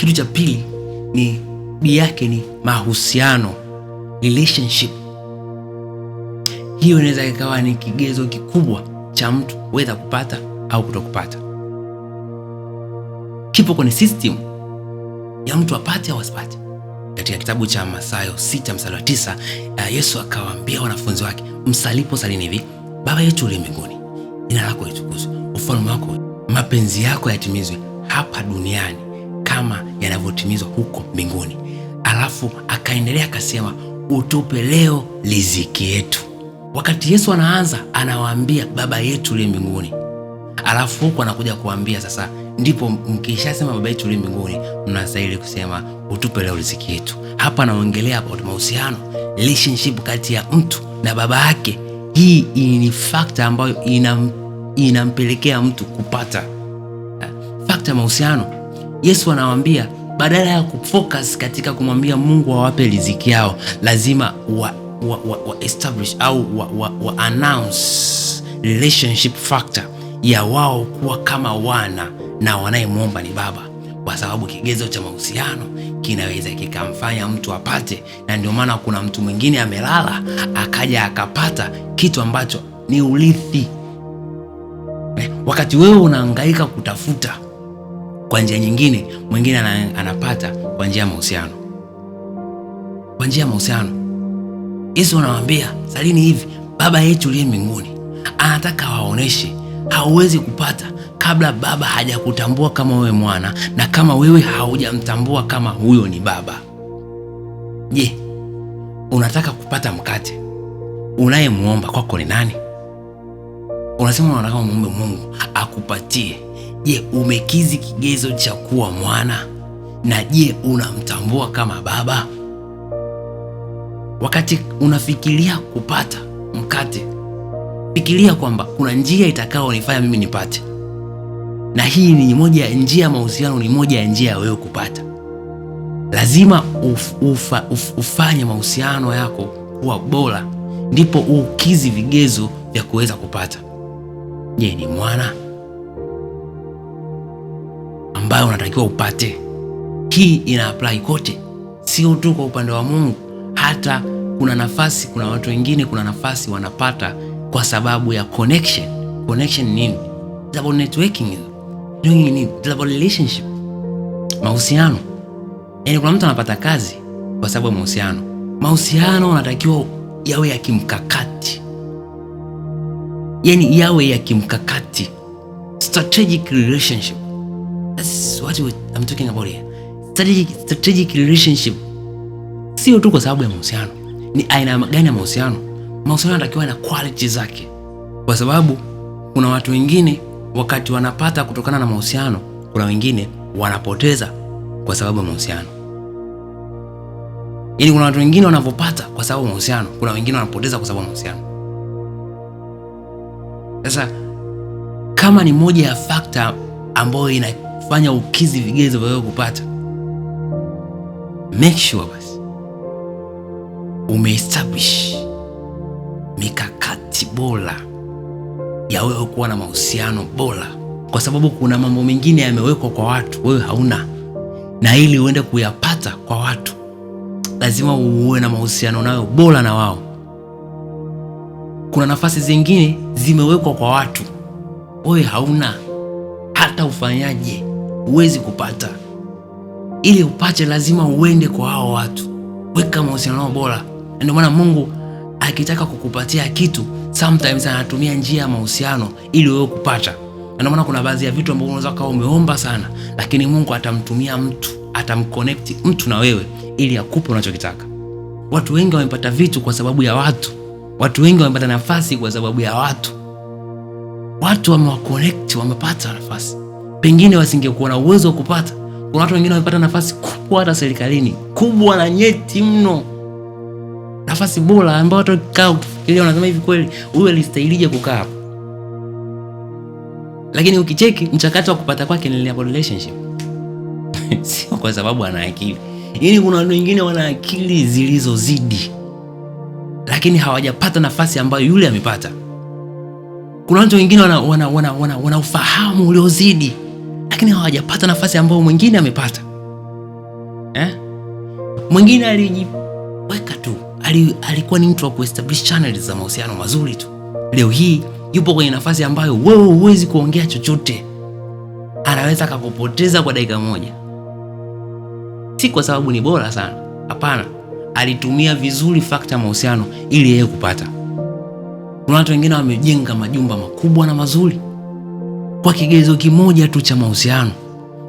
Kitu cha pili ni B yake ni mahusiano, relationship. Hiyo inaweza ikawa ni kigezo kikubwa cha mtu whether kupata au kutokupata. Kipo kwenye system ya mtu apate au asipate. Katika kitabu cha Mathayo 6:9, Yesu akawaambia wanafunzi wake, msalipo salini hivi: Baba yetu uliye mbinguni, jina lako litukuzwe, ufalme wako, mapenzi yako yatimizwe hapa duniani kama yanavyotimizwa huko mbinguni. Alafu akaendelea akasema, utupe leo riziki yetu. Wakati Yesu anaanza anawaambia Baba yetu uliye mbinguni, alafu huko anakuja kuambia sasa, ndipo mkishasema Baba yetu uliye mbinguni mnastahili kusema utupe leo riziki yetu. Hapa anaongelea about mahusiano, relationship kati ya mtu na baba yake. Hii ni factor ambayo inampelekea mtu kupata. Factor mahusiano. Yesu anawaambia badala ya kufocus katika kumwambia Mungu awape riziki yao, lazima wa establish au wa announce relationship factor ya wao kuwa kama wana na wanayemwomba ni baba, kwa sababu kigezo cha mahusiano kinaweza kikamfanya mtu apate. Na ndio maana kuna mtu mwingine amelala akaja akapata kitu ambacho ni urithi, wakati wewe unahangaika kutafuta kwa njia nyingine, mwingine anapata kwa njia ya mahusiano. Kwa njia ya mahusiano Yesu anawaambia salini hivi: Baba yetu uliye mbinguni. Anataka waoneshe hauwezi kupata kabla baba hajakutambua kama wewe mwana, na kama wewe haujamtambua kama huyo ni baba. Je, unataka kupata mkate, unayemuomba kwako ni nani? Unasema unataka muombe Mungu akupatie. Je, umekizi kigezo cha kuwa mwana? Na je, unamtambua kama baba? Wakati unafikiria kupata mkate, fikiria kwamba kuna njia itakaonifanya mimi nipate, na hii ni moja ya njia ya mahusiano, ni moja ya njia ya wewe kupata. Lazima ufanye mahusiano yako kuwa bora, ndipo ukizi vigezo vya kuweza kupata. Je, ni mwana ambayo unatakiwa upate? Hii ina apply kote, sio tu kwa upande wa Mungu. Hata kuna watu wengine, kuna nafasi wanapata kwa sababu ya connection. Connection nini? Double networking, double relationship, mahusiano. Yaani kuna mtu anapata kazi kwa sababu ya mahusiano. Mahusiano yanatakiwa yawe ya kimkakati, yaani yawe ya kimkakati, strategic relationship. That's what I'm talking about here. Strategic relationship. Sio tu kwa sababu ya mahusiano. Ni aina gani ya mahusiano? Mahusiano yanatakiwa na quality zake, kwa sababu kuna watu wengine wakati wanapata kutokana na mahusiano, kuna wengine wanapoteza kwa sababu ya mahusiano. Yaani kuna watu wengine wanapopata kwa sababu ya mahusiano, kuna wengine wanapoteza kwa sababu ya mahusiano. Sasa kama ni moja ya factor ambayo inafanya ukizi vigezo vya wewe kupata, make sure basi umeestablish mikakati bora ya wewe kuwa na mahusiano bora, kwa sababu kuna mambo mengine yamewekwa kwa watu wewe hauna, na ili uende kuyapata kwa watu lazima uwe na mahusiano nayo bora na wao. Kuna nafasi zingine zimewekwa kwa watu wewe hauna, hata ufanyaje huwezi kupata. Ili upate lazima uende kwa hao watu, weka mahusiano nao bora. Ndio maana Mungu akitaka kukupatia kitu sometimes anatumia njia ya mahusiano ili wewe kupata. Ndio maana kuna baadhi ya vitu ambavyo unaweza kuwa umeomba sana, lakini Mungu atamtumia mtu, atamconnect mtu na wewe ili akupe unachokitaka. Watu wengi wamepata vitu kwa sababu ya watu. Watu wengi wamepata nafasi kwa sababu ya watu. Watu wamewaconnect, wamepata nafasi. Pengine wasingekuwa na uwezo wa kupata. Kuna watu wengine wamepata nafasi kubwa hata serikalini, kubwa na nyeti mno. Nafasi bora ambayo watu kaa ukifikiria unasema hivi kweli huyu alistahilije kukaa hapo. Lakini ukicheki mchakato wa kupata kwake ni relationship. Sio kwa sababu ana akili. Yaani kuna watu wengine wana akili zilizozidi, lakini hawajapata nafasi ambayo yule amepata. Kuna watu wengine wana ufahamu uliozidi, lakini hawajapata nafasi ambayo mwingine amepata. Mwingine alijiweka tu, alikuwa ni mtu wa kuestablish channels za mahusiano mazuri tu. Leo hii yupo kwenye nafasi ambayo wewe huwezi kuongea chochote, anaweza akakupoteza kwa dakika moja. Si kwa sababu ni bora sana, hapana, alitumia vizuri fakta mahusiano ili yeye kupata. Kuna watu wengine wamejenga majumba makubwa na mazuri kwa kigezo kimoja tu cha mahusiano.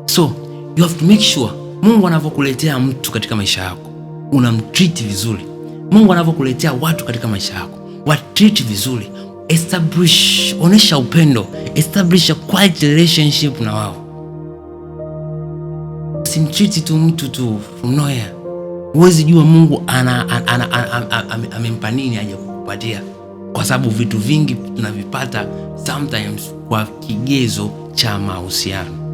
So you have to make sure Mungu anavyokuletea mtu katika maisha yako unamtreat vizuri. Mungu anavyokuletea watu katika maisha yako watreat vizuri. Establish, onesha upendo, establish a quality relationship na wao. Usimtreat tu mtu tu from nowhere. Huwezi jua Mungu amempa nini aje kukupatia, kwa sababu vitu vingi tunavipata sometimes kwa kigezo cha mahusiano.